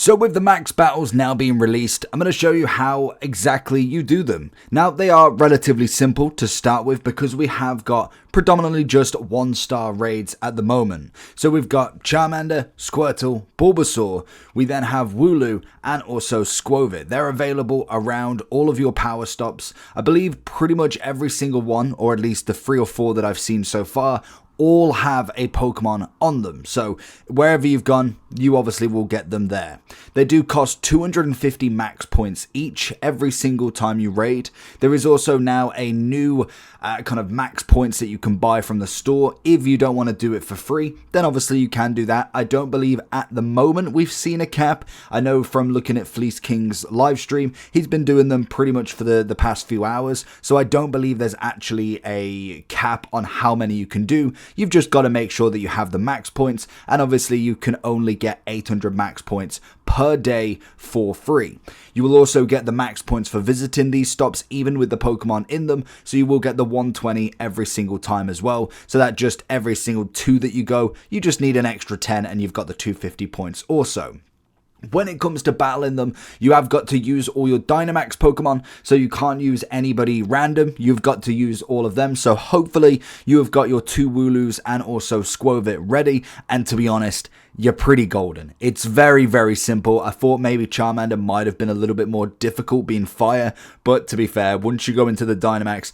So with the max battles now being released, I'm going to show you how exactly you do them. Now they are relatively simple to start with because we have got predominantly just 1-star raids at the moment. So we've got Charmander, Squirtle, Bulbasaur, we then have Wooloo and also Skwovet. They're available around all of your power stops. I believe pretty much every single one, or at least the 3 or 4 that I've seen so far, all have a Pokemon on them. So wherever you've gone, you obviously will get them there. They do cost 250 max points each every single time you raid. There is also now a new kind of max points that you can buy from the store. If you don't want to do it for free, then obviously you can do that. I don't believe at the moment we've seen a cap. I know from looking at Fleece King's live stream, he's been doing them pretty much for the past few hours. So I don't believe there's actually a cap on how many you can do. You've just got to make sure that you have the max points, and obviously you can only get 800 max points per day for free. You will also get the max points for visiting these stops even with the Pokemon in them, so you will get the 120 every single time as well, so that just every single 2 that you go, you just need an extra 10 and you've got the 250 points also. When it comes to battling them, you have got to use all your Dynamax Pokemon, so you can't use anybody random. You've got to use all of them, so hopefully you have got your 2 Wooloos and also Skwovet ready, and to be honest, you're pretty golden. It's very, very simple. I thought maybe Charmander might have been a little bit more difficult being fire, but to be fair, once you go into the Dynamax,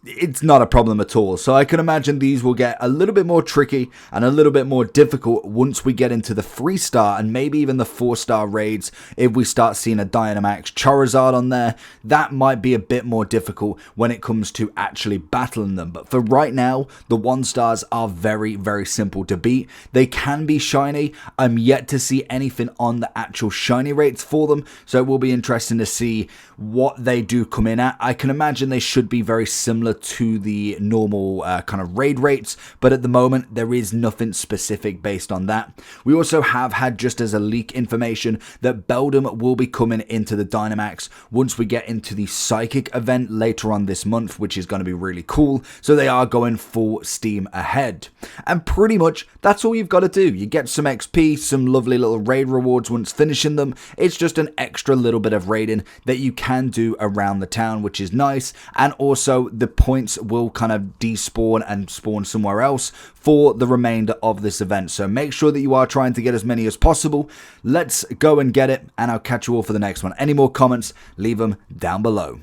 it's not a problem at all. So I can imagine these will get a little bit more tricky and a little bit more difficult once we get into the 3-star and maybe even the 4-star raids. If we start seeing a Dynamax Charizard on there, that might be a bit more difficult when it comes to actually battling them. But for right now, the 1-stars are very, very simple to beat. They can be shiny. I'm yet to see anything on the actual shiny rates for them, so it will be interesting to see what they do come in at. I can imagine they should be very similar to the normal kind of raid rates, but at the moment there is nothing specific based on that. We also have had, just as a leak information, that Beldum will be coming into the Dynamax once we get into the Psychic event later on this month, which is going to be really cool. So they are going full steam ahead, and pretty much that's all you've got to do. You get some XP, some lovely little raid rewards once finishing them. It's just an extra little bit of raiding that you can do around the town, which is nice, and also the points will kind of despawn and spawn somewhere else for the remainder of this event. So make sure that you are trying to get as many as possible. Let's go and get it, and I'll catch you all for the next one. Any more comments, leave them down below.